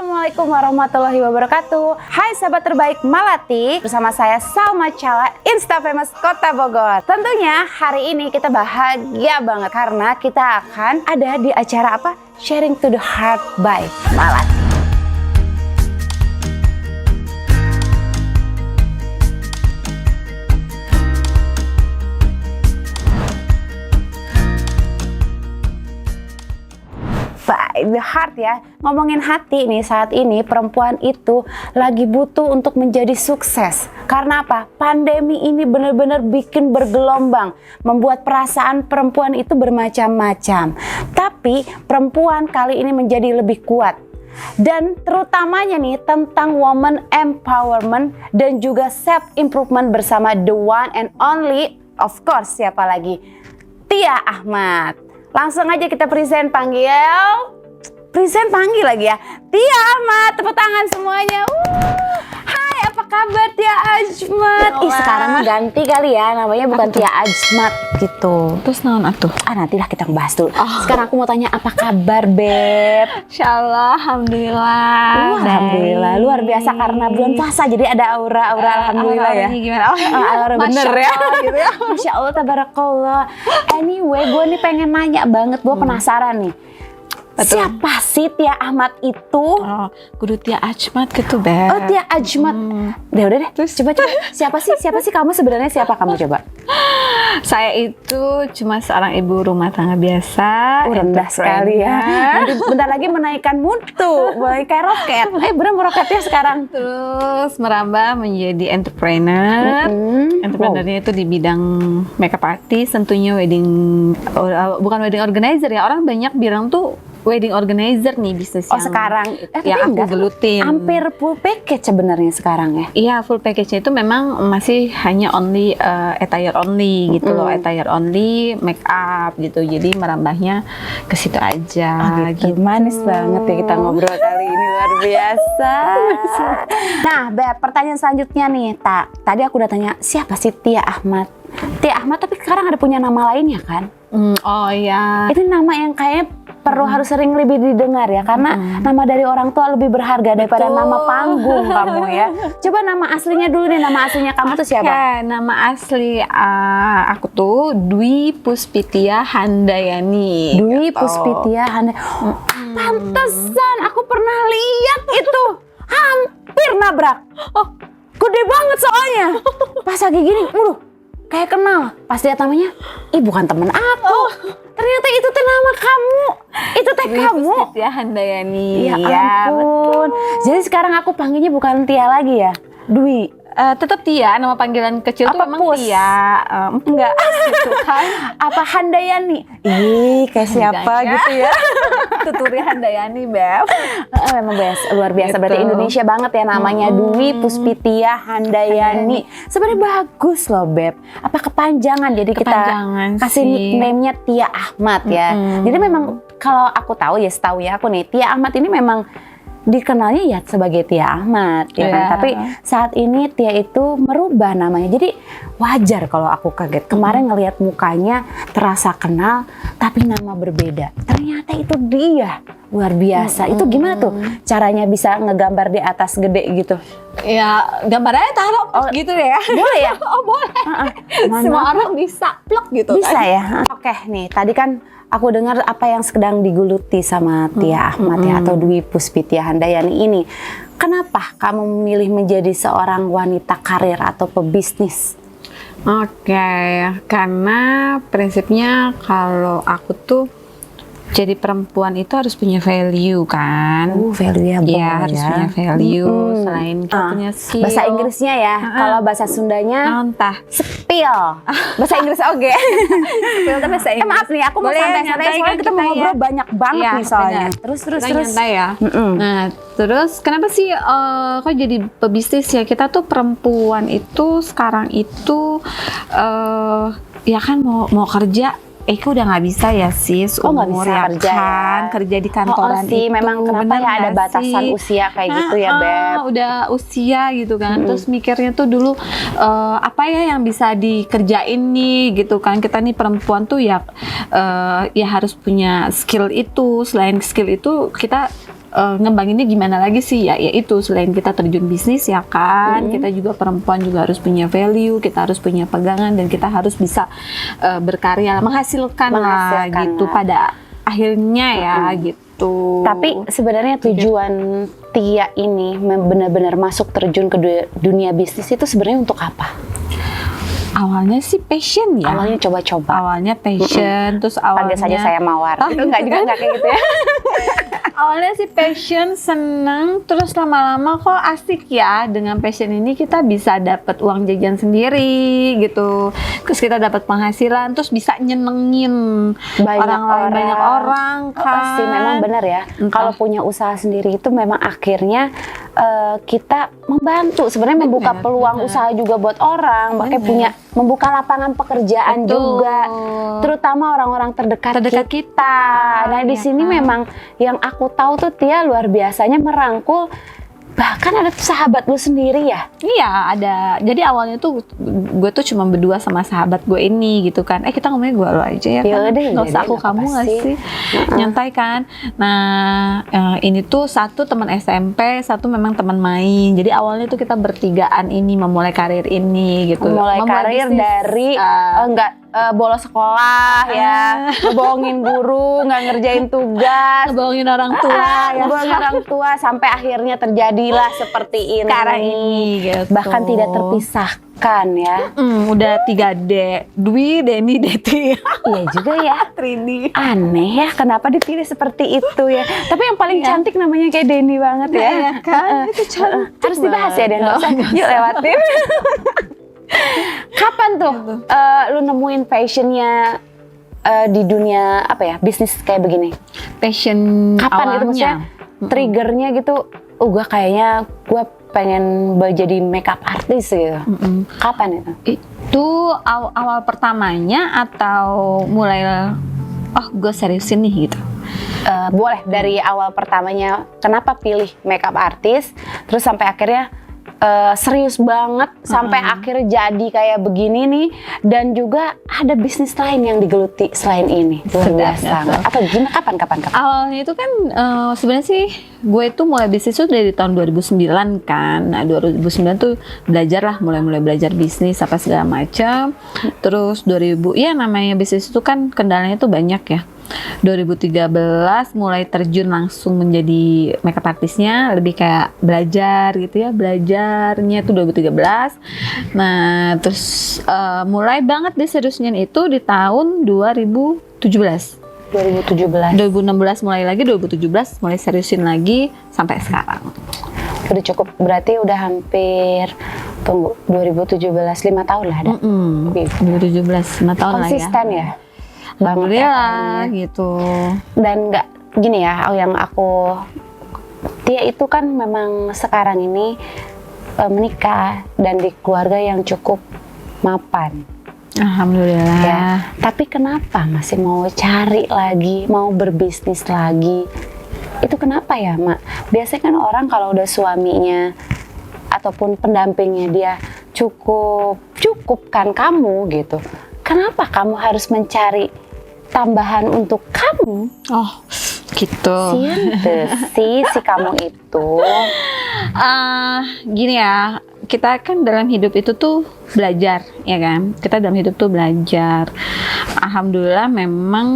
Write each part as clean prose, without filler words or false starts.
Assalamualaikum warahmatullahi wabarakatuh. Hai sahabat terbaik Malati, bersama saya Salma Chala, Insta Famous Kota Bogor. Tentunya hari ini kita bahagia banget karena kita akan ada di acara apa? Sharing to the Heart by Malati. By the heart ya, ngomongin hati nih, saat ini perempuan itu lagi butuh untuk menjadi sukses. Karena apa? Pandemi ini benar-benar bikin bergelombang, membuat perasaan perempuan itu bermacam-macam. Tapi perempuan kali ini menjadi lebih kuat. Dan terutamanya nih tentang woman empowerment dan juga self improvement bersama the one and only, of course, siapa lagi? Tia Ahmad. Langsung aja kita present panggil lagi ya. Tia Ahmad, tepuk tangan semuanya. Hai, apa kabar Tia Ahmad? Sekarang ganti kali ya, namanya bukan Tia Ahmad gitu. Terus naon atuh? Nantilah kita bahas dulu. Sekarang aku mau tanya, apa kabar Beb? Insyaallah, alhamdulillah. Alhamdulillah, luar biasa karena bulan puasa jadi ada aura alhamdulillah ya. Gimana? Aura Bener ya gitu ya. Masya Allah, tabarakallah. Anyway, gue nih pengen nanya banget, gue penasaran nih. Betul. Siapa sih Tia Ahmad itu? Kudu Tia Ahmad gitu, Beb. Oh, Tia Ahmad. Udah deh. Terus? Coba. Siapa sih kamu sebenarnya? Siapa kamu coba? Saya itu cuma seorang ibu rumah tangga biasa. Rendah sekali ya. Nanti bentar lagi menaikkan mutu, mulai kayak roket. Bener meroketnya sekarang. Terus merambah menjadi entrepreneur. Entrepreneurnya itu di bidang makeup artist, tentunya bukan wedding organizer ya. Orang banyak bilang tuh wedding organizer nih bisnis yang sekarang yang aku gelutin. Hampir full package sebenarnya sekarang ya. Iya, full package-nya itu memang masih hanya only attire only gitu loh, attire only, make up gitu. Jadi merambahnya ke situ aja gitu. Manis banget ya kita ngobrol kali ini, luar biasa. Nah, Beb, pertanyaan selanjutnya nih, tadi aku udah tanya siapa sih Tia Ahmad? Tia Ahmad, tapi sekarang ada punya nama lainnya kan? Oh iya. Itu nama yang kayaknya perlu harus sering lebih didengar ya, karena nama dari orang tua lebih berharga daripada nama panggung kamu ya. Coba nama aslinya dulu nih, nama aslinya kamu tuh siapa? Nama asli aku tuh Dwi Puspitia Handayani. Dwi gitu. Puspitia Handayani. Pantesan aku pernah lihat itu, hampir nabrak. Gede banget soalnya. Pas lagi gini, kayak kenal. Pas lihat namanya, bukan temen aku. Ternyata itu teh nama kamu. Itu teh kamu. Tia Handayani. Ya ampun. Jadi sekarang aku panggilnya bukan Tia lagi ya, Dwi. Tetap Tia, nama panggilan kecil tuh memang Pus? Tia. Enggak, gitu kan. Apa Handayani? Kayak siapa gitu ya. Tuturi Handayani, Beb. Memang luar biasa, berarti Gitu. Indonesia banget ya namanya. Dwi Puspitia Handayani. Sebenarnya bagus loh, Beb. Apa kepanjangan, jadi kita kasih nickname-nya Tia Ahmad ya. Jadi memang kalau aku tahu ya, setahu ya aku nih, Tia Ahmad ini memang dikenalnya ya sebagai Tia Ahmad ya kan. Tapi saat ini Tia itu merubah namanya. Jadi wajar kalau aku kaget. Kemarin ngelihat mukanya terasa kenal tapi nama berbeda. Ternyata itu dia. Luar biasa. Itu gimana tuh caranya bisa ngegambar di atas gede gitu? Ya, gambarnya taruh gitu ya. Boleh ya? Boleh. Semua orang bisa plek gitu Bisa kan. ya? Oke nih, tadi kan aku dengar apa yang sedang digeluti sama Tia Ahmad ya, atau Dwi Puspitia Handayani ini. Kenapa kamu memilih menjadi seorang wanita karir atau pebisnis? Oke, karena prinsipnya kalau aku tuh jadi perempuan itu harus punya value kan. Valuable ya. Harus punya value. Selain kita punya skill. Bahasa Inggrisnya ya, kalau bahasa Sundanya entah. spill. Bahasa Inggris oke. Spill tapi bahasa Inggris. Maaf nih, aku mau santai-santai soalnya kita mau ngobrol banyak banget nih soalnya. Terus. Kita nyantai ya. Nah, terus kenapa sih kok jadi pebisnis ya? Kita tuh perempuan itu sekarang itu ya kan mau kerja. Udah nggak bisa ya sis, nggak bisa ya kerja kan, ya. kerja di kantoran sih, itu. memang kenapa ya ada batasan usia kayak gitu ya, Beb? Udah usia gitu kan, terus mikirnya tuh dulu apa ya yang bisa dikerjain nih gitu kan. Kita nih perempuan tuh ya harus punya skill itu. Selain skill itu kita ngembanginnya gimana lagi sih, ya itu selain kita terjun bisnis ya kan, kita juga perempuan juga harus punya value, kita harus punya pegangan, dan kita harus bisa berkarya, menghasilkan lah gitu pada akhirnya ya gitu. Tapi sebenarnya tujuan Tia ini benar-benar masuk terjun ke dunia bisnis itu sebenarnya untuk apa? Awalnya sih passion ya. Awalnya coba-coba. Awalnya passion, terus awalnya. Panggil saja saya Mawar. Itu enggak juga enggak kayak gitu ya. Awalnya sih passion, seneng, terus lama-lama kok asik ya, dengan passion ini kita bisa dapat uang jajan sendiri gitu, terus kita dapat penghasilan, terus bisa nyenengin banyak orang kan. Sih memang benar ya. Kalau punya usaha sendiri itu memang akhirnya kita membantu sebenarnya, membuka peluang usaha juga buat orang, makanya membuka lapangan pekerjaan juga, terutama orang-orang terdekat kita. Nah di sini memang yang aku tahu tuh Tia luar biasanya merangkul, bahkan ada sahabat lu sendiri ya? Iya ada. Jadi awalnya tuh gue tuh cuma berdua sama sahabat gue ini gitu kan. Kita ngomongnya gue lu aja ya kan. Nggak usah aku kamu nggak sih? Nyantai kan. Nah ini tuh satu teman SMP, satu memang teman main. Jadi awalnya tuh kita bertigaan ini memulai karir ini gitu. Memulai karir bisnis, dari bolos sekolah ya, ngebohongin guru, nggak ngerjain tugas, ngebohongin orang tua, ngebohongin orang tua, sampai akhirnya terjadilah seperti ini. Sekarang ini gitu. Bahkan tidak terpisahkan ya. Udah 3D, Dwi, Denny, Deti. Iya juga ya. Trini. Aneh ya, kenapa dipilih seperti itu ya. Tapi yang paling cantik namanya kayak Denny banget ya. Iya kan, itu cantik. Harus dibahas ya, Dan. Yuk lewatin. Kapan tuh lu nemuin passionnya di dunia apa ya, bisnis kayak begini? Passion kapan awalnya. Itu maksudnya triggernya gitu, gue kayaknya gue pengen jadi makeup artist gitu. Kapan itu? Itu awal pertamanya atau mulai gue seriusin nih gitu? Boleh dari awal pertamanya, kenapa pilih makeup artist, terus sampai akhirnya serius banget sampai akhirnya jadi kayak begini nih, dan juga ada bisnis lain yang digeluti selain ini. Luar biasa. Apa gimana, kapan? Awalnya itu kan sebenarnya sih gue itu mulai bisnis itu dari tahun 2009 kan. Nah 2009 tuh belajar lah, mulai belajar bisnis apa segala macam. Terus 2000 ya namanya bisnis itu kan kendalanya tuh banyak ya. 2013 mulai terjun langsung menjadi makeup artisnya, lebih kayak belajar gitu ya, belajarnya itu 2013. Nah terus mulai banget deh seriusnya itu di tahun 2016 mulai lagi, 2017 mulai seriusin lagi sampai sekarang. Udah cukup, berarti udah hampir 2017 5 tahun lah ada. 2017 5 tahun lah ya. Konsisten ya. Alhamdulillah gitu. Dan nggak gini ya, yang aku Tia itu kan memang sekarang ini menikah dan di keluarga yang cukup mapan. Alhamdulillah ya. Tapi kenapa masih mau cari lagi, mau berbisnis lagi? Itu kenapa ya, Mak? Biasanya kan orang kalau udah suaminya ataupun pendampingnya dia cukupkan kamu gitu, kenapa kamu harus mencari tambahan untuk kamu? Oh, gitu. Si kamu itu. Gini ya, kita kan dalam hidup itu tuh belajar, ya kan? Kita dalam hidup tuh belajar. Alhamdulillah memang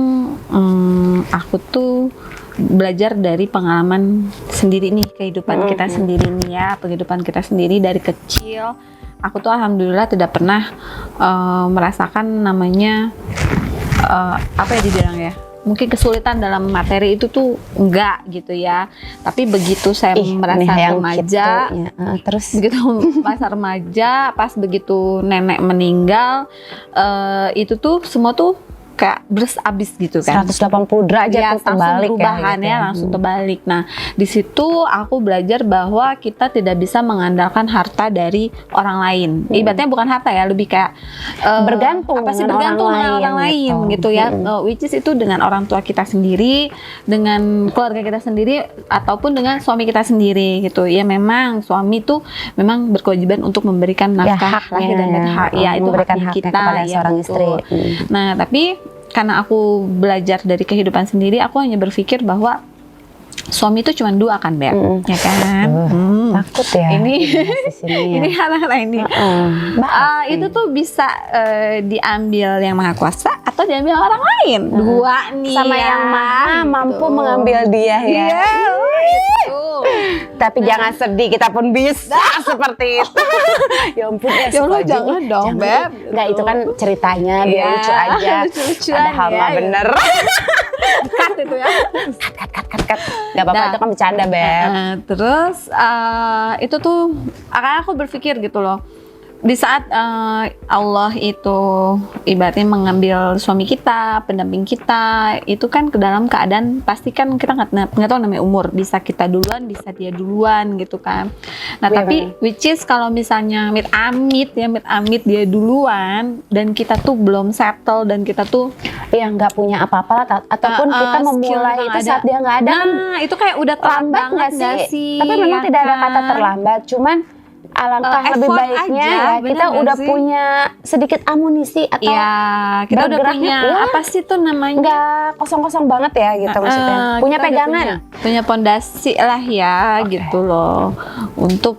aku tuh belajar dari pengalaman sendiri nih, kehidupan kita sendiri nih ya, kehidupan kita sendiri dari kecil. Aku tuh alhamdulillah tidak pernah merasakan namanya apa ya dibilang ya, mungkin kesulitan dalam materi itu tuh enggak gitu ya. Tapi begitu saya merasa remaja, terus begitu masa remaja, pas begitu nenek meninggal, itu tuh semua tuh kayak abis gitu kan, 180 derajat ya, tuh terbalik perubahan ya, langsung terbalik. Nah di situ aku belajar bahwa kita tidak bisa mengandalkan harta dari orang lain. Ibaratnya bukan harta ya, lebih kayak bergantung dengan orang lain gitu ya. Which is itu dengan orang tua kita sendiri, dengan keluarga kita sendiri, ataupun dengan suami kita sendiri gitu. Ya memang suami tuh memang berkewajiban untuk memberikan nafkah lahir dan batin, ya itu haknya kita kepada ya, seorang istri. Nah tapi karena aku belajar dari kehidupan sendiri, aku hanya berpikir bahwa suami itu cuma 2 kan, Beb? Ya kan? Takut ya. Ini hal-hal ini. Itu tuh bisa diambil yang maha kuasa atau diambil orang lain. 2 nih. Sama yang maha mampu mengambil dia ya. Gitu. Tapi jangan sedih, kita pun bisa seperti itu. Ya ampun ya, jangan dong, Beb. Enggak, itu kan ceritanya biar lucu aja. Lucu-lucuan ada hal mah bener. Cut itu ya. Cut. Gak apa-apa, itu kan bercanda, Beb. Terus itu tuh karena aku berpikir gitu loh, di saat Allah itu ibaratnya mengambil suami kita, pendamping kita, itu kan ke dalam keadaan pasti kan kita nggak tahu namanya umur, bisa kita duluan, bisa dia duluan gitu kan. Nah tapi which is kalau misalnya amit amit dia duluan dan kita tuh belum settle dan kita tuh nggak punya apa-apa lah, ataupun kita memulai itu saat dia nggak ada. Nah itu kayak udah terlambat nggak sih? Tapi memang tidak ada kata terlambat, cuman alangkah lebih baiknya aja, ya kita udah sih? Punya sedikit amunisi atau kita udah punya apa sih tuh namanya, nggak kosong-kosong banget ya gitu maksudnya, punya pegangan, punya pondasi lah ya, gitu loh, untuk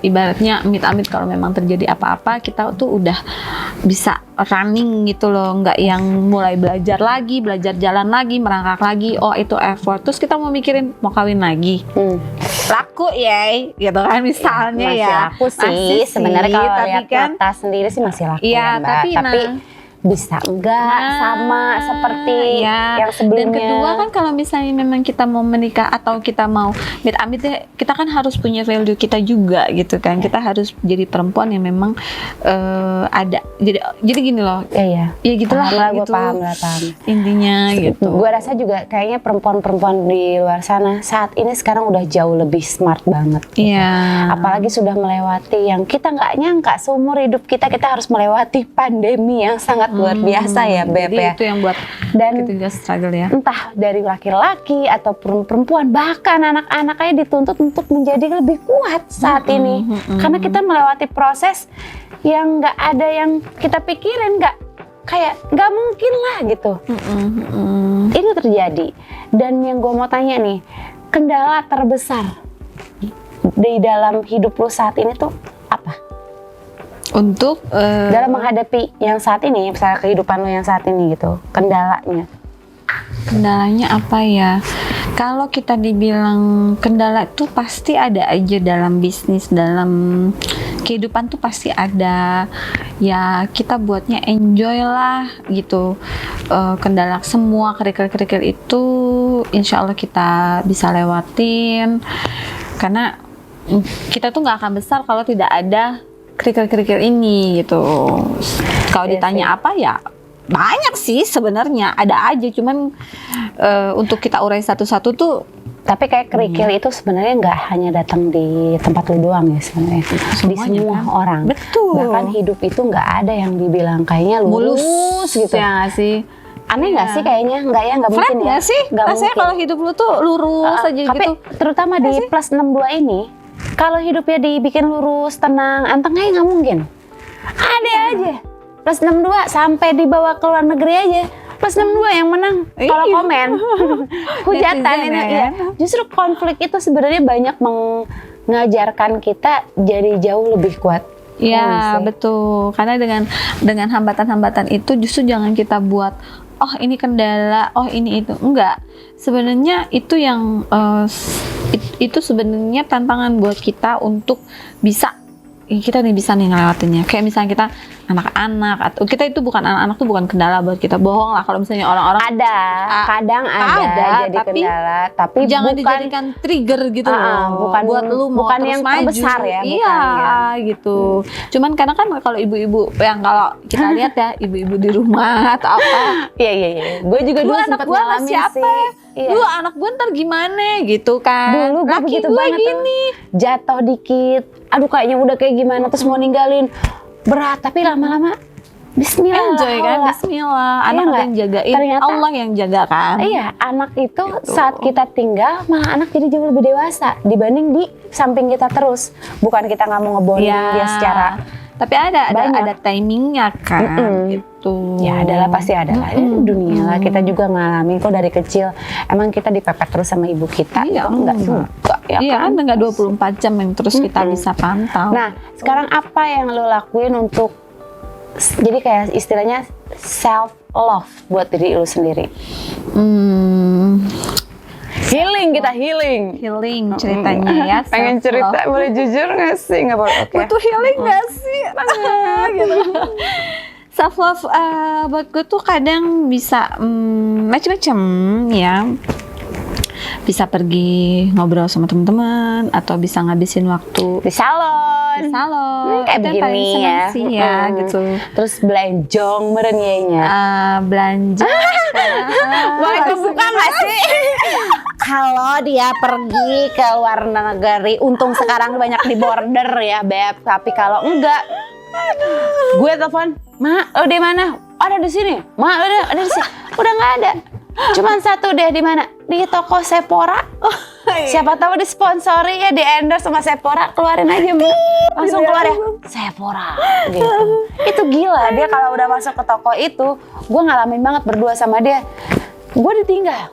ibaratnya amit-amit kalau memang terjadi apa-apa kita tuh udah bisa running gitu loh, nggak yang mulai belajar jalan lagi, merangkak lagi, itu effort, terus kita mau mikirin mau kawin lagi. Laku ya, gitu kan misalnya masih ya. Laku sih sebenarnya kalau lihat kan, kata sendiri sih masih laku ya, Mbak. Tapi bisa enggak sama seperti yang sebelumnya. Dan kedua kan kalau misalnya memang kita mau menikah atau kita mau amit-amit, kita kan harus punya value kita juga gitu kan. Kita harus jadi perempuan yang memang ada. Jadi gini loh. Iya. Ya gitulah gitu. Paham. Intinya gitu. Gue rasa juga kayaknya perempuan-perempuan di luar sana saat ini sekarang udah jauh lebih smart banget. Iya. Gitu. Apalagi sudah melewati yang kita nggak nyangka seumur hidup kita harus melewati pandemi yang sangat luar biasa ya, Beb. Jadi ya. itu yang buat dan kita juga struggle ya. Entah dari laki-laki atau perempuan, bahkan anak-anaknya dituntut untuk menjadi lebih kuat saat ini. Karena kita melewati proses yang nggak ada yang kita pikirin, nggak mungkin lah gitu. Ini terjadi. Dan yang gue mau tanya nih, kendala terbesar di dalam hidup lo saat ini tuh apa? Untuk dalam menghadapi yang saat ini, misalnya kehidupan lo yang saat ini gitu, kendalanya apa ya? Kalau kita dibilang kendala tuh pasti ada aja dalam bisnis, dalam kehidupan tuh pasti ada. Ya kita buatnya enjoy lah gitu. Kendala semua kerikil-kerikil itu insya Allah kita bisa lewatin. Karena kita tuh nggak akan besar kalau tidak ada kerikil-kerikil ini gitu. Kalau ditanya apa ya banyak sih sebenarnya, ada aja, cuman untuk kita urai satu-satu tuh. Tapi kayak kerikil itu sebenarnya nggak hanya datang di tempat lu doang ya sebenarnya, di semua kan? Orang. Betul. Bahkan hidup itu nggak ada yang dibilang kayaknya lurus gitu. Ya sih. Aneh nggak sih kayaknya? Nggak mungkin ya. Nggak sih? Rasanya kalau hidup lu tuh lurus aja tapi gitu. Terutama di plus 62 ini, kalau hidupnya dibikin lurus, tenang, anteng aja nggak mungkin. Ada aja. Plus 62 sampai dibawa ke luar negeri aja. Plus 62 yang menang kalau komen. Hujatan ini ya. Justru konflik itu sebenarnya banyak mengajarkan kita jadi jauh lebih kuat. Iya, betul. Karena dengan hambatan-hambatan itu justru jangan kita buat ini kendala, ini itu. Enggak. Sebenarnya itu yang itu sebenarnya tantangan buat kita untuk kita bisa nih ngelewatinnya. Kayak misalnya kita anak-anak, atau kita itu bukan anak-anak tuh bukan kendala buat kita. Bohong lah kalau misalnya orang-orang kadang ada jadi kendala, tapi jangan bukan dijadikan trigger gitu loh. Bukan buat lu mau bukan terus yang maju. terbesar ya, Iya, gitu. Cuman kadang kan kalau ibu-ibu yang kalau kita lihat ya, ibu-ibu di rumah atau apa. Iya. Gue juga dulu sempat ngalamin sih. Dulu anak gue ntar gimana gitu kan. Dulu gue laki begitu gue banget gini. Jatuh dikit, aduh kayaknya udah kayak gimana, terus mau ninggalin, berat, tapi lama-lama bismillah. Enjoy kan, bismillah. Anak yang jagain, ternyata, Allah yang jaga kan. Iya, anak itu saat kita tinggal, malah anak jadi jauh lebih dewasa dibanding di samping kita terus. Bukan kita nggak mau ngebohongin dia secara Tapi ada timingnya kan, gitu. Ya adalah pasti adalah. Itu dunia lah. Kita juga ngalamin kok dari kecil. Emang kita dipepet terus sama ibu kita. Iya, enggak juga. Ya Iya kan? kan, nggak 24 jam yang terus kita bisa pantau. Nah, sekarang apa yang lo lakuin untuk jadi kayak istilahnya self love buat diri lo sendiri? Healing, kita healing. Healing ceritanya ya. Pengen cerita, boleh jujur nggak sih? Nggak boleh. Oke. Butuh healing nggak sih? Gitu. Self love buat gue tuh kadang bisa macam-macam ya. Bisa pergi ngobrol sama teman-teman atau bisa ngabisin waktu Di salon. di salon. Kayak Itu yang paling begini seneng ya. sih ya gitu. Terus belanjong meren kayaknya. Belanja. Boleh kebuka nggak sih? Kalau dia pergi ke luar negeri, untung sekarang banyak di border ya, Beb. Tapi kalau enggak, gue telepon, Ma, lo di mana? Ada di sini. Ma, ada di sini. Udah nggak ada. Cuman satu deh, di mana? Di toko Sephora. Siapa tahu disponsori ya, di endorse sama Sephora, keluarin aja, Ma. Langsung keluar ya, Sephora. Gitu. Itu gila, dia kalau udah masuk ke toko itu, gue ngalamin banget berdua sama dia. Gue ditinggal.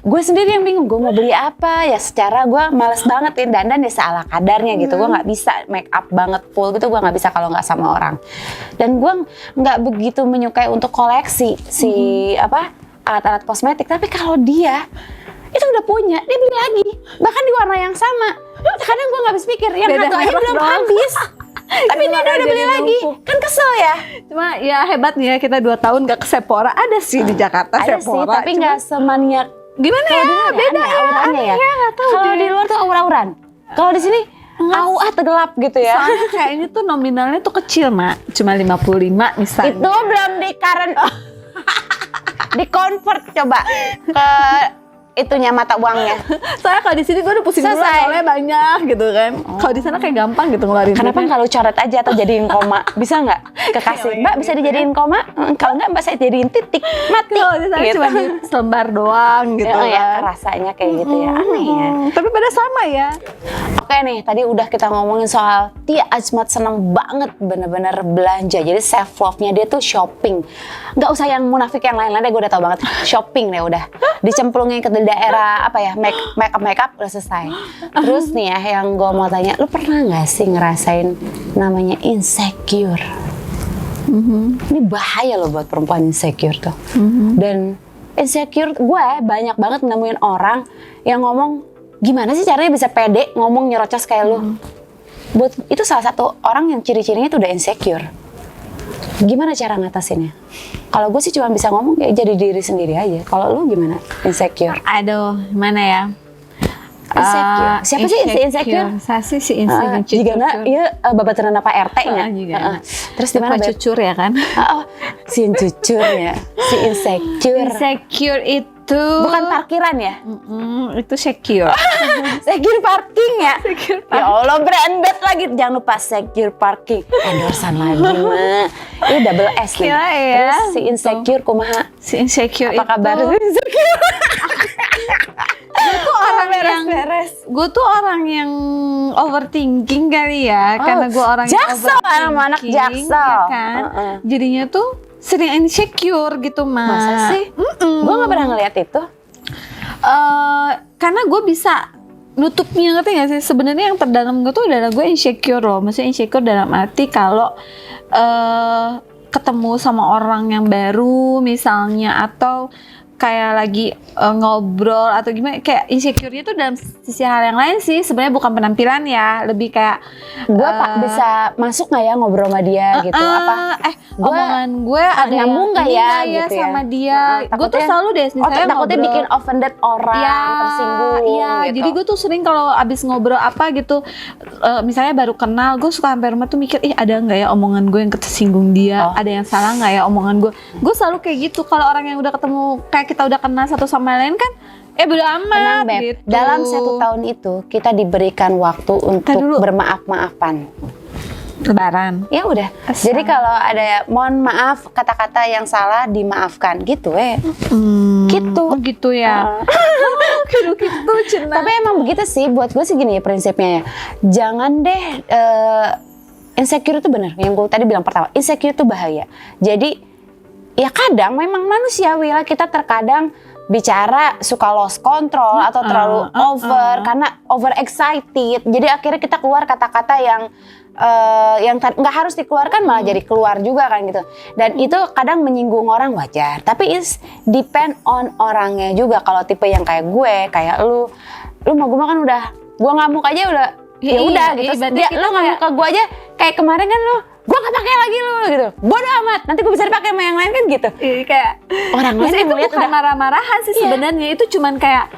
Gue sendiri yang bingung, gue mau beli apa ya, secara gue males banget dandan ya seala kadarnya gitu. Gue nggak bisa make up banget full gitu, gue nggak bisa kalau nggak sama orang. Dan gue nggak begitu menyukai untuk koleksi si alat-alat kosmetik. Tapi kalau dia itu udah punya, dia beli lagi, bahkan di warna yang sama. Kadang gue nggak habis pikir, yang satu aja belum habis. Tapi dia udah beli lagi, kan kesel ya. Cuma ya hebatnya ya, kita 2 tahun gak ke Sephora. Ada sih di Jakarta Ada sih, Sephora, tapi nggak semaniak. gimana ya? Beda ya auranya ya. Kalau di luar tuh aur-auran. Kalau di sini gelap gitu ya. Soalnya kayaknya tuh nominalnya tuh kecil, Mak. Cuma 55 misalnya. Itu belum di convert coba ke itunya mata uangnya. Soalnya kalau di sini gue udah pusing dulu, Selesai. soalnya banyak gitu kan. Kalau di sana kayak gampang gitu ngeluarin. Kenapa duitnya. nggak lu coret aja atau jadiin koma? Bisa nggak? Kekasih, Mbak bisa dijadiin koma? Kalau nggak Mbak saya jadiin titik, mati. Kalau di sana Gitu. cuma di selembar doang gitu Oh ya, kan. rasanya kayak gitu ya, aneh ya. Tapi pada sama ya. Oke nih, tadi udah kita ngomongin soal Tia Azmat seneng banget bener-bener belanja. Jadi self love-nya dia tuh shopping. Nggak usah yang munafik yang lain-lain deh, gue udah tau banget. Shopping deh udah. Dicemplungin ke daerah apa ya, make up udah selesai. Terus nih ya, yang gue mau tanya, lu pernah nggak sih ngerasain namanya insecure? Ini bahaya loh buat perempuan insecure tuh. Dan insecure, gue banyak banget nemuin orang yang ngomong, gimana sih caranya bisa pede ngomong nyerocos kayak lu? Buat itu salah satu orang yang ciri-cirinya itu udah insecure. Gimana cara ngatasinnya? Kalau gue sih cuma bisa ngomong kayak jadi diri sendiri aja. Kalau lu gimana? Insecure? Aduh, mana ya? Insecure. Siapa sih si insecure? Saya sih si insecure. Jika nggak, iya bapak terana Pak RT-nya. Terus di mana? Cucur ya kan? Si jujur ya, si insecure. Insecure itu Bukan parkiran ya? itu secure. Secure parking ya? Secure Ya Allah, branded lagi. Jangan lupa secure parking. Endorsan lagi, Ma. Ini double S nih. Gila ya. Terus si insecure kumaha? Si insecure Apa itu kabar insecure? gue tuh orang yang beres. gue tuh orang yang overthinking kali ya, karena gue orang yang Jaksel, anak overthinking, Jaksel. ya kan. Jadinya tuh sering insecure gitu, Mas. Masa sih? Gue gak pernah ngeliat itu. Karena gue bisa nutupnya, ngerti gak sih? Sebenarnya yang terdalam gue tuh adalah gue insecure loh. Maksudnya insecure dalam arti kalau ketemu sama orang yang baru misalnya, atau kayak lagi ngobrol atau gimana, kayak insecure-nya tuh dalam sisi hal yang lain sih. Sebenarnya bukan penampilan ya, lebih kayak Gue bisa masuk nggak ya ngobrol sama dia gitu? Apa? omongan gue ada nyambung nggak ini ya nggak gitu ya? sama dia. Gue tuh Takutnya- selalu deh misalnya takutnya ngobrol. bikin offended orang, tersinggung Iya, gitu. jadi gue tuh sering kalau abis ngobrol apa gitu, misalnya baru kenal, gue suka sampai rumah tuh mikir, ada nggak ya omongan gue yang kesinggung dia, ada yang salah nggak ya omongan gue. Gue selalu kayak gitu kalau orang yang udah ketemu, kayak kita udah kenal satu sama lain kan, bodo amat. Tenang, Beb. Gitu. Dalam 1 tahun itu kita diberikan waktu untuk dulu. bermaaf-maafan. Lebaran. Ya udah. Jadi kalau ada mohon maaf, kata-kata yang salah dimaafkan gitu Gitu. Oh gitu ya. Gitu Cina. Tapi emang begitu sih, buat gue sih gini ya prinsipnya ya. Jangan deh insecure itu benar. Yang gue tadi bilang pertama, insecure itu bahaya. Jadi ya kadang memang manusiawi lah, kita terkadang bicara suka lost control atau terlalu over karena over excited. Jadi akhirnya kita keluar kata-kata yang nggak harus dikeluarkan malah jadi keluar juga kan gitu. Dan itu kadang menyinggung orang, wajar. Tapi it's depend on orangnya juga. Kalau tipe yang kayak gue, kayak lu mau gue kan udah, gue ngamuk aja udah, ya udah gitu. Dia lu ngamuk ke gue aja, kayak kemarin kan lu, gue gak pakai lagi lu gitu. Bodoh amat, nanti gue bisa dipakai sama yang lain kan gitu. Iya, kayak orang lain itu bukan marah-marahan sih sebenarnya, itu cuman kayak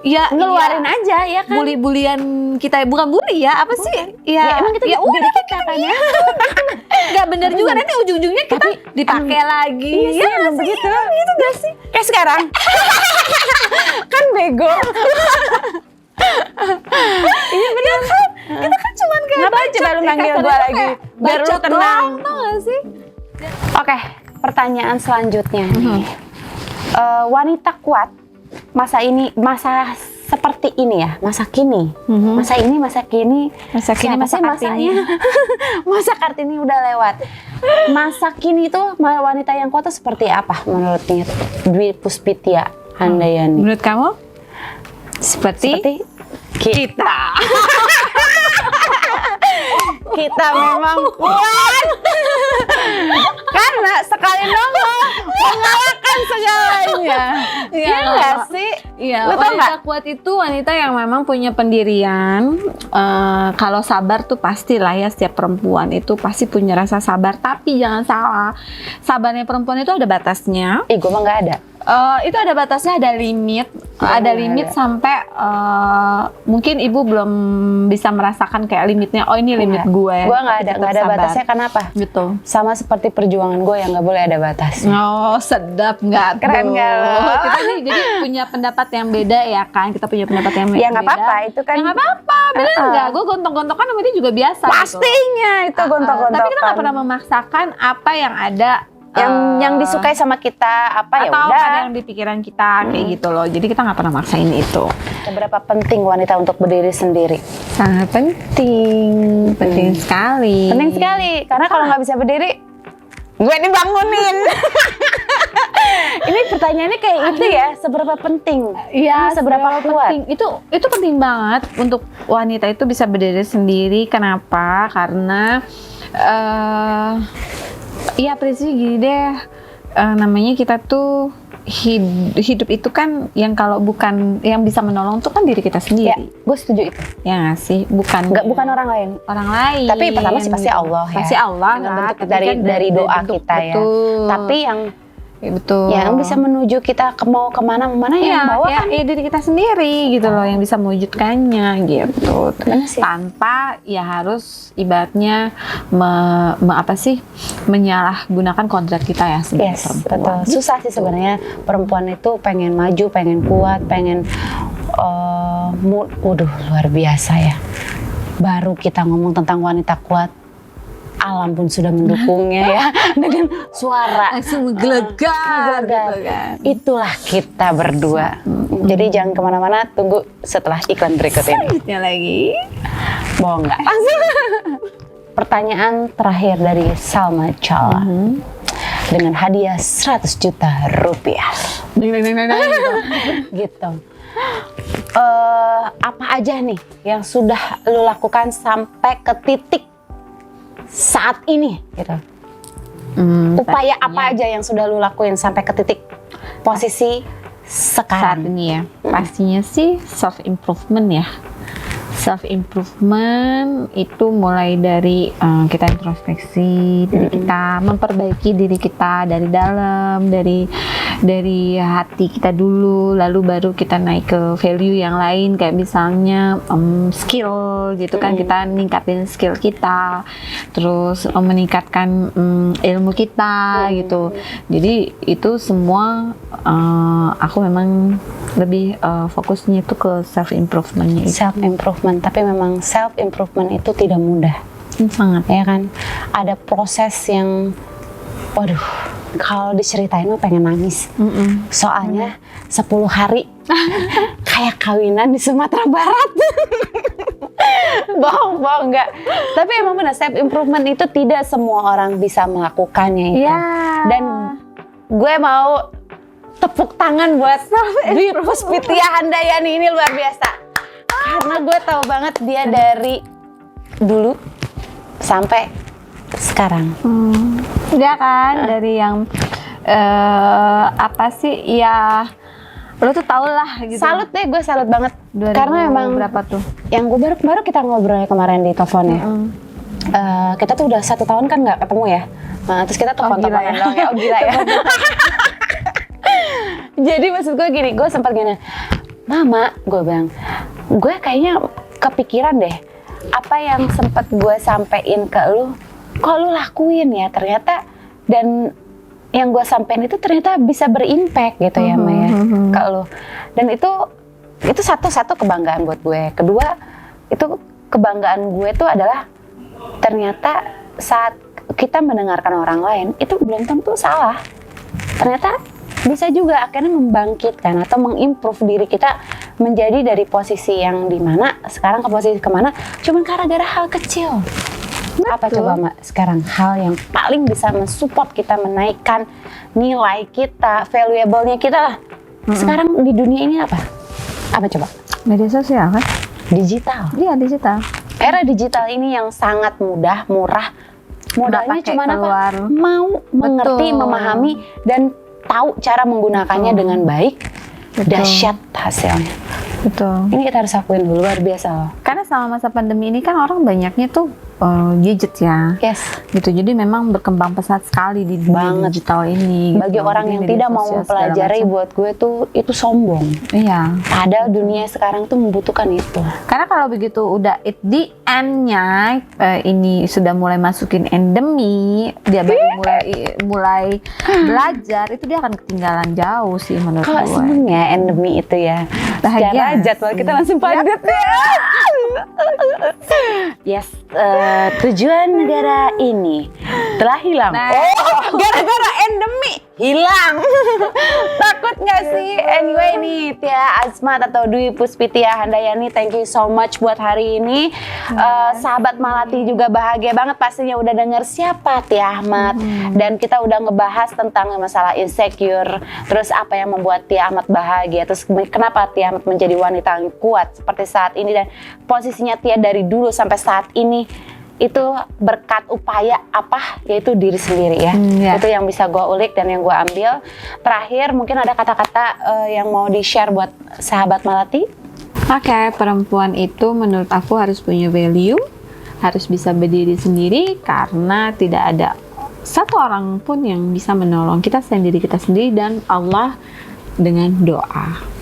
ya ngeluarin aja ya kan. Bully-bulian kita, bukan bully ya, apa sih? Ya emang kita udah kita kan ya. Gak bener juga, nanti ujung-ujungnya kita dipakai lagi. Iya sih, begitu. Itu gak sih? Kayak sekarang. Kan bego. Iya bener kan? Kita kan cuman kayak ngapain coba lu manggil gue lagi? Biar lu tenang. Tau gak sih? Oke, pertanyaan selanjutnya nih. Wanita kuat masa seperti ini ya, masa kini. Masa Kartini. Masa Kartini udah lewat. Masa kini tuh wanita yang kuat tuh seperti apa menurutnya Dwi Puspitia Handayani? Menurut kamu? Seperti kita. Kita memang kuat. Karena sekali nongol mengalahkan segalanya. Iya nggak sih? Iya, wanita kuat itu wanita yang memang punya pendirian. Kalau sabar tuh pastilah ya, setiap perempuan itu pasti punya rasa sabar. Tapi jangan salah, sabarnya perempuan itu ada batasnya. Gue mah nggak ada. Itu ada batasnya, ada limit, sampai mungkin ibu belum bisa merasakan kayak limitnya. Oh ini limit gue. Gue nggak ada batasnya. Kenapa? Gitu. Sama seperti perjuangan gue yang nggak boleh ada batas. Oh sedap nggak? Keren nggak? Kita nih jadi punya pendapat yang beda ya kan? Kita punya pendapat yang beda. Ya nggak apa-apa itu kan. Ya nggak apa-apa, bener nggak? Gue gontok-gontokan sama dia juga biasa. Pastinya gitu. Itu gontok-gontokan. Tapi kita nggak pernah memaksakan apa yang ada. Yang disukai sama kita apa ya udah. Atau ada yang di pikiran kita kayak gitu loh. Jadi kita nggak pernah maksain itu. Seberapa penting wanita untuk berdiri sendiri? Sangat penting, penting sekali. Penting sekali. Karena kalau nggak bisa berdiri, gue dibangunin. Ini pertanyaannya kayak itu ya. Seberapa penting? Iya. Seberapa kuat? Penting. Itu penting banget untuk wanita itu bisa berdiri sendiri. Kenapa? Karena iya prinsipnya gini deh, namanya kita tuh hidup itu kan yang kalau bukan yang bisa menolong tuh kan diri kita sendiri. Ya, gue setuju itu. Ya nggak sih, bukan orang lain. Orang lain. Tapi pertama sih pasti Allah ya. Pasti Allah dengan lah. bentuk dari doa bentuk, kita ya. Betul. Tapi yang betul. yang bisa menuju kita mau kemana yang bawa kan diri kita sendiri gitu loh, yang bisa mewujudkannya gitu. Tanpa ya harus ibaratnya menyalahgunakan kodrat kita ya sebagai perempuan. Betul. Susah sih sebenarnya perempuan itu pengen maju, pengen kuat, pengen luar biasa ya. Baru kita ngomong tentang wanita kuat, alam pun sudah mendukungnya ya dengan suara langsung gelegar gitu kan. Itulah kita berdua. Jadi jangan kemana-mana, tunggu setelah iklan berikut ini. Selanjutnya lagi. Bohong nggak? Langsung. Pertanyaan terakhir dari Salma Chala dengan hadiah 100 juta rupiah. Gitu. Apa aja nih yang sudah lu lakukan sampai ke titik saat ini gitu? Upaya apa aja yang sudah lu lakuin sampai ke titik posisi sekarang? Saat ini ya, pastinya sih self improvement ya. Self improvement itu mulai dari kita introspeksi diri kita, memperbaiki diri kita dari dalam, dari hati kita dulu, lalu baru kita naik ke value yang lain kayak misalnya skill gitu kan, kita ningkatin skill kita, terus meningkatkan ilmu kita gitu. Jadi itu semua aku memang lebih fokusnya itu ke self improvementnya. Self improvement, tapi memang self improvement itu tidak mudah. Sangat ya kan, ada proses yang waduh, kalau diceritain mah pengen nangis. Soalnya 10 hari kayak kawinan di Sumatera Barat. Bohong enggak. Tapi emang benar, self improvement itu tidak semua orang bisa melakukannya itu. Iya. Dan gue mau tepuk tangan buat Dwi Puspitia Handayani ini, luar biasa. Karena gue tahu banget dia dari dulu sampai sekarang. Dia kan dari yang apa sih ya, lo tuh tau lah gitu. Salut deh, gue salut banget. 2000 Karena emang berapa tuh? yang gue baru kita ngobrolnya kemarin di telepon ya. Kita tuh udah 1 tahun kan nggak ketemu ya. Nah, terus kita telepon-teleponan doang ya. Oh gila ya. Jadi maksud gue gini, gue sempat gini, Mama, gue bilang, gue kayaknya kepikiran deh apa yang sempat gue sampein ke lu, kok lu lakuin ya ternyata, dan yang gue sampein itu ternyata bisa berimpact gitu ya Maya ke lu. Dan itu satu kebanggaan buat gue. Kedua, itu kebanggaan gue tuh adalah ternyata saat kita mendengarkan orang lain itu belum tentu salah. Ternyata bisa juga akhirnya membangkitkan atau mengimprove diri kita menjadi dari posisi yang dimana sekarang ke posisi kemana cuman gara-gara hal kecil. Betul. Apa coba Mak sekarang hal yang paling bisa mensupport kita menaikkan nilai kita, valuable-nya kita lah. Sekarang di dunia ini apa? Apa coba? Media sosial kan? Digital. Iya, digital. Era digital ini yang sangat mudah, murah. Modalnya cuma apa? Mau mengerti, memahami dan tahu cara menggunakannya dengan baik. Dahsyat hasilnya. Betul. Ini kita harus akuin dulu, luar biasa loh. Karena selama masa pandemi ini kan orang banyaknya tuh gadget ya. Yes. Gitu. Jadi memang berkembang pesat sekali di dunia digital ini. Bagi gitu. orang yang tidak mau mempelajari, buat gue tuh itu sombong. Iya. Padahal dunia sekarang tuh membutuhkan itu. Karena kalau begitu udah at the end-nya ini sudah mulai masukin endemi, dia baru mulai belajar, itu dia akan ketinggalan jauh sih menurut gue. Kok seneng ya endemi itu ya. Secara jadwal kita langsung padat ya. Yes, tujuan negara ini telah hilang. Gara-gara endemi hilang. Takut nggak sih? Anyway nih, Tia Azmat atau Dwi Puspitia Handayani, thank you so much buat hari ini. Sahabat Malati juga bahagia banget pastinya udah denger siapa Tia Ahmad. Dan kita udah ngebahas tentang masalah insecure, terus apa yang membuat Tia Ahmad bahagia, terus kenapa Tia Ahmad menjadi wanita yang kuat seperti saat ini, dan posisinya Tia dari dulu sampai saat ini itu berkat upaya apa, yaitu diri sendiri ya. Itu yang bisa gue ulik dan yang gue ambil. Terakhir mungkin ada kata-kata yang mau di-share buat sahabat Malati. Oke, perempuan itu menurut aku harus punya value, harus bisa berdiri sendiri, karena tidak ada satu orang pun yang bisa menolong kita selain diri kita sendiri dan Allah dengan doa.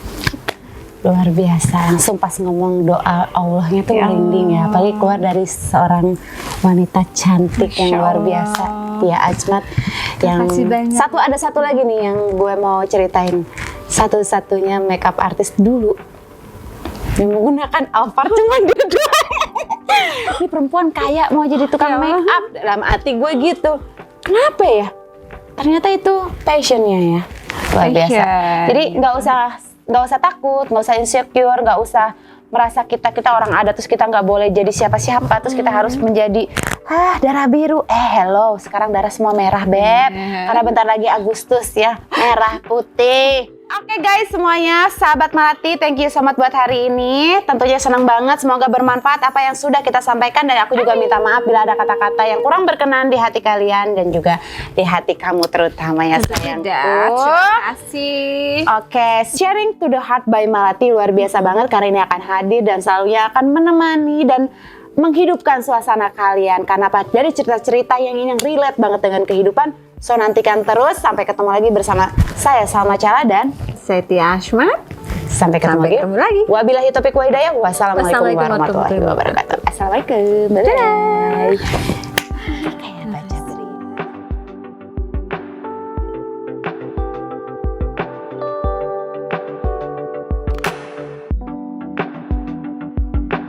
Luar biasa, langsung pas ngomong doa Allahnya tuh merinding ya, apalagi keluar dari seorang wanita cantik yang luar biasa, Tia Azmat. Yang ada satu lagi nih yang gue mau ceritain, satu-satunya makeup artist dulu yang menggunakan Alphard cuma dia doang. Ini perempuan kaya mau jadi tukang make up, dalam hati gue gitu. Kenapa ya? Ternyata itu passionnya ya, luar biasa. Jadi nggak usah takut, nggak usah insecure, nggak usah merasa kita orang ada terus kita nggak boleh jadi siapa-siapa, terus kita harus menjadi darah biru. Hello, sekarang darah semua merah beb, karena bentar lagi Agustus ya, merah putih. Oke guys semuanya, sahabat Malati, thank you so much buat hari ini. Tentunya senang banget, semoga bermanfaat apa yang sudah kita sampaikan, dan aku juga minta maaf bila ada kata-kata yang kurang berkenan di hati kalian dan juga di hati kamu terutama ya sayangku. Terima kasih. Oke, sharing to the heart by Malati luar biasa banget, karena ini akan hadir dan selalunya akan menemani dan menghidupkan suasana kalian. Karena apa? Dari cerita-cerita yang relate banget dengan kehidupan. So nantikan terus, sampai ketemu lagi bersama saya Salma Cala dan saya Tia Azmat. Sampai ketemu lagi. Wabillahi taufiq wa hidayah. Wassalamualaikum warahmatullahi wabarakatuh. Assalamualaikum. Bye.